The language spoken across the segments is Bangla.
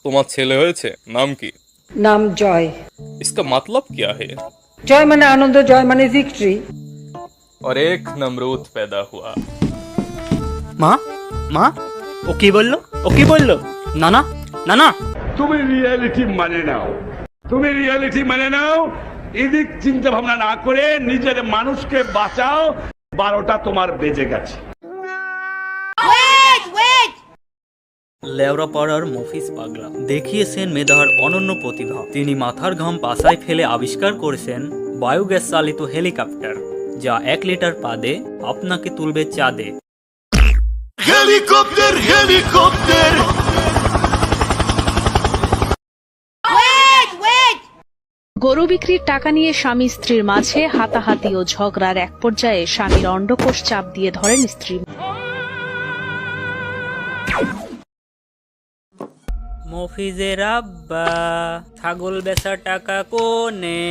তোমার ছেলে হয়েছে, নাম কি? नाम जॉय। इसका मतलब क्या है? जॉय माने आनंद, जॉय माने विक्ट्री। और एक नमरूद पैदा हुआ। মা মা ও কি বললো? ও কি বললো? না না না না, তুমি রিয়েলিটি মানে নাও, তুমি রিয়েলিটি মানে নাও। এদিক চিন্তা ভাবনা না করে নিজের মানুষকে বাঁচাও। 12টা তোমার বেজে গেছে। লেওরা পাড়ার মফিজ পাগলা দেখিয়েছেন মেধার অনন্য প্রতিভা। তিনি মাথার ঘাম পাছায় ফেলে আবিষ্কার করেছেন বায়োগ্যাস চালিত হেলিকপ্টার, যা 1 লিটার পাদে আপনাকে তুলবে চাঁদে। Helicopter helicopter. গরু বিক্রির টাকা নিয়ে স্বামী স্ত্রীর মাঝে হাতাহাতি ও ঝগড়ার এক পর্যায়ে স্বামীর অন্ডকোষ চাপ দিয়ে ধরেন স্ত্রী। মফিজের আব্বা ছাগল বেচা টাকা কোনে?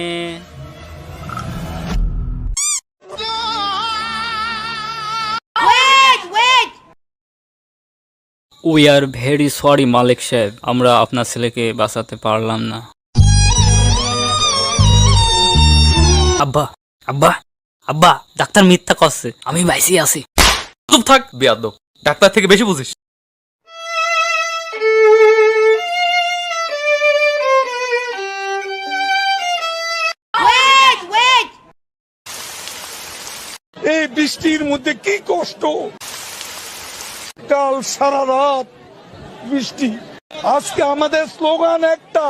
উই আর ভেরি সরি মালিক সাহেব, আমরা আপনার ছেলেকে বাঁচাতে পারলাম না। আব্বা আব্বা আব্বা, ডাক্তার মিথ্যা করছে, আমি বাইসি আছি। চুপ থাক বেয়াদব, ডাক্তার থেকে বেশি বুঝিস। এই বৃষ্টির মধ্যে কি কষ্ট। কাল সারা রাত বৃষ্টি, আজকে আমাদের স্লোগান একটা,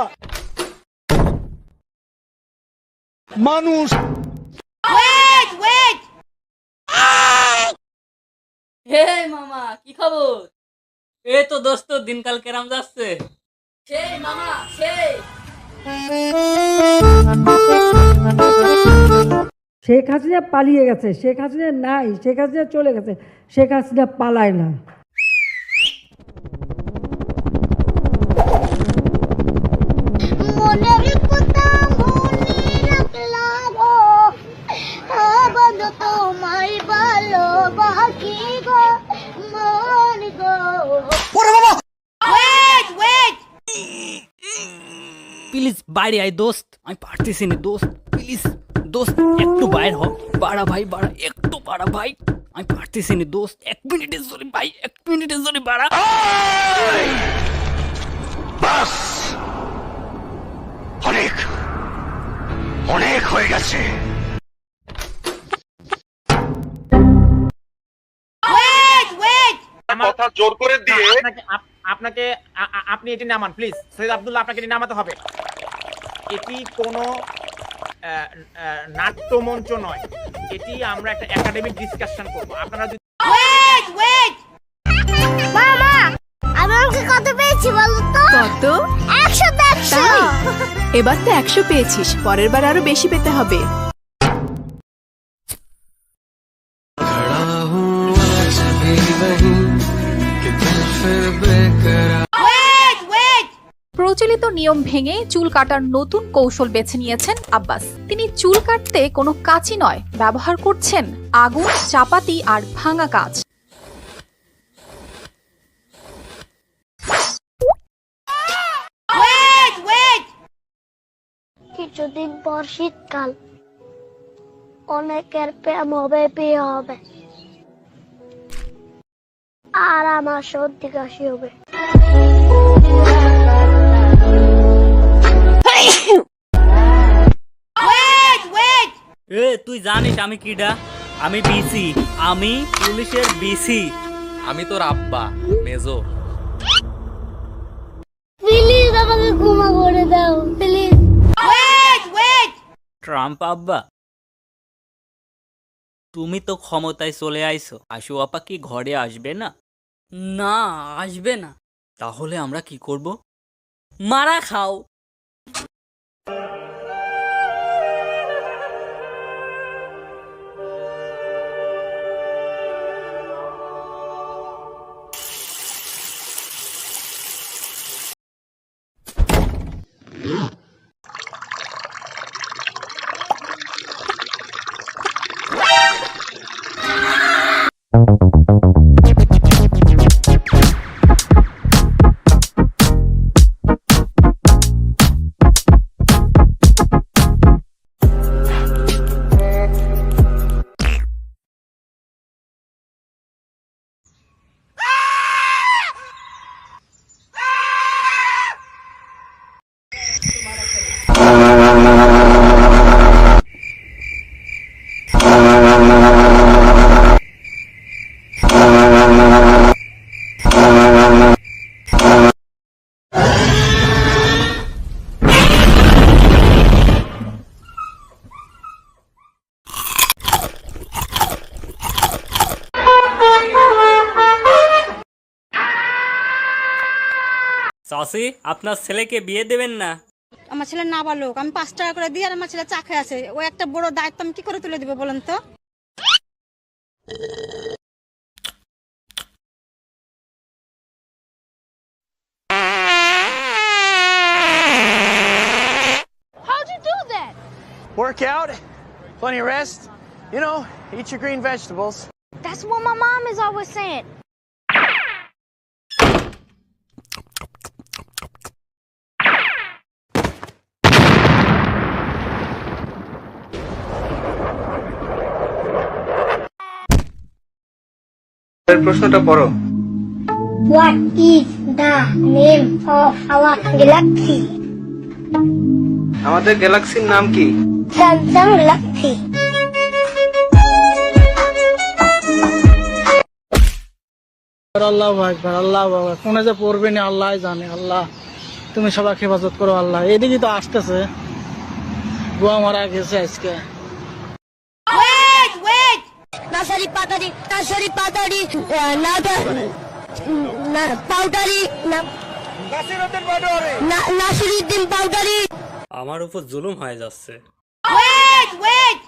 মানুষ। হে মামা, কি খবর? এই তো দোস্ত, দিনকাল কেরাম যাচ্ছে? সেই মামা সেই। শেখ হাসিনা পালিয়ে গেছে, শেখ হাসিনা নাই, শেখ হাসিনা চলে গেছে, শেখ হাসিনা পালায় না। প্লিজ বাইরে আয় দোস্ত, আমি পারতেছি না দোস্ত, প্লিজ দোস্ত একটু বাইরে হ। বাড়া ভাই বাড়া, একটু বাড়া ভাই, আমি পারতেছি না দোস্ত, 1 মিনিটের জন্য ভাই, 1 মিনিটের জন্য বাড়া। বাস, অনেক অনেক হয়ে গেছে। কথা জোর করে দিয়ে আপনাকে আপনি এটি নামান প্লিজ। সৈয়দ আব্দুল্লাহ, আপনাকে এটি নামাতে হবে। এটি কোনো নাট্যমঞ্চ নয়, এটি আমরা একটা একাডেমিক ডিসকাশন করবো। আপনারা যদি মামা, আমি ওকে কত পেয়েছি বলো তো? কত? 100। এবার তো 100 পেয়েছিস, পরের বার আরো বেশি পেতে হবে। প্রচলিত নিয়ম ভেঙে চুল কাটার নতুন কৌশল বেছে নিয়েছেন আব্বাস। তিনি চুল কাটতে কোনো কাঁচি নয়, ব্যবহার করছেন আগুন, চাপাতি আর ভাঙা কাঁচ। কিছুদিন পর শীতকাল, অনেকের প্রেম হবে, বিয়ে হবে, আর আমার সর্দি কাশি হবে। এ তুই জানিস আমি কিডা? আমি বিসি, আমি পুলিশের বিসি। আমি তোর আব্বা মেজো। প্লিজ আমাকে ক্ষমা করে দাও, প্লিজ। ট্রাম্প আব্বা, তুমি তো ক্ষমতায় চলে আইছো, আশু আপা কি ঘরে আসবে না? না, আসবে না। তাহলে আমরা কি করব? মারা খাও। চাচি, আপনার ছেলেকে বিয়ে দেবেন না? আমার ছেলে না বালক, আমি 5 টাকা করে দিই আর আমার ছেলে চা খেয়ে আছে। ও একটা বড় দায়িত্ব আমি কি করে তুলে দিব বলেন তো? How'd you do that? Work out, plenty of rest. You know, eat your green vegetables. That's what my mom is always saying. প্রশ্নটা পড়ো। What is the name of our galaxy? আমাদের গ্যালাক্সির নাম কি? Samsung Galaxy. আল্লাহ আকবার, আল্লাহ আকবার। কোনে যে পড়বে না আল্লাহ জানে। আল্লাহ তুমি সবাইকে হেফাজত করো আল্লাহ। এদিকে তো আসতেছে, বুয়া মারা গেছে আজকে। Wait! Nasari patari, powdery, Nasiruddin powdery. আমার উপর জুলুম হয়ে যাচ্ছে। Wait!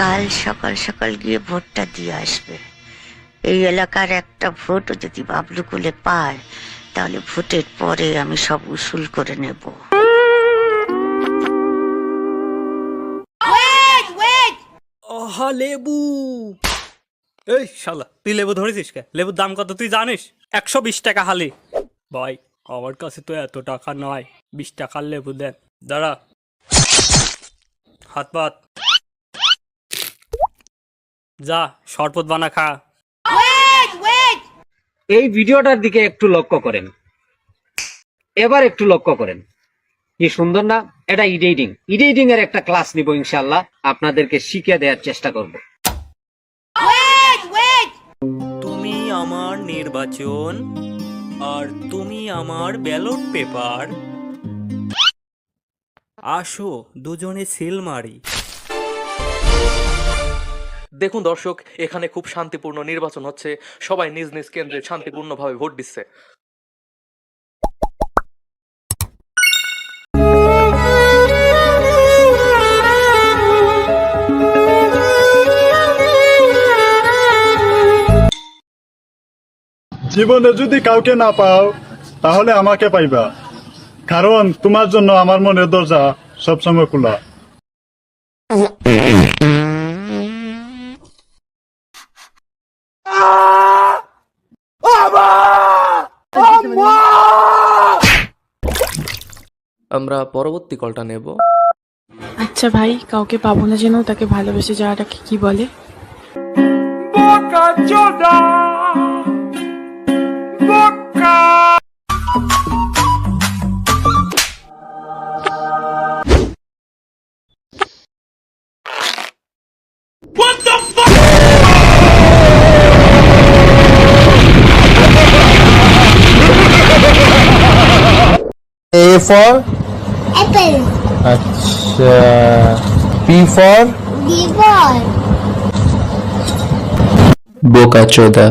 কাল সকাল সকাল গিয়ে ভোটটা দিয়ে আসবে। এই এলাকার একটা ভোটও যদি বাবলুকুলে পায় তাহলে ভোটের পরে আমি সব উসুল করে নেব। আহা, লেবু! এই শালা, তুই লেবু ধরেছিস কে? লেবুর দাম কত তুই জানিস? 120 টাকা হালি। ভাই, আমার কাছে তো এত টাকা নয়, 20 টাকার লেবু দেন। দাঁড়া, হাত পাত, যা শরবত বানা খা। এই ভিডিওটার দিকে একটু লক্ষ্য করেন, এবার একটু লক্ষ্য করেন, কি সুন্দর না? এটা এডিটিং এর একটা ক্লাস নিব ইনশাআল্লাহ, আপনাদেরকে শিখিয়ে দেওয়ার চেষ্টা করব। তুমি আমার নির্বাচন আর তুমি আমার ব্যালট পেপার, আসো দুজনে সিল মারি। দেখুন দর্শক, এখানে খুব শান্তিপূর্ণ নির্বাচন হচ্ছে, সবাই নিজ নিজ কেন্দ্রে শান্তিপূর্ণভাবে ভোট দিচ্ছে। জীবনে যদি কাউকে না পাও তাহলে আমাকে পাইবা, কারণ তোমার জন্য আমার মনের দরজা সবসময় খোলা। আমরা পরবর্তী কলটা নেব। আচ্ছা ভাই, কাউকে পাবো না যেন তাকে ভালোবেসে যাওয়াটাকে কি বলে? A for Apple. अच्छा, P for D for बोका चोदा।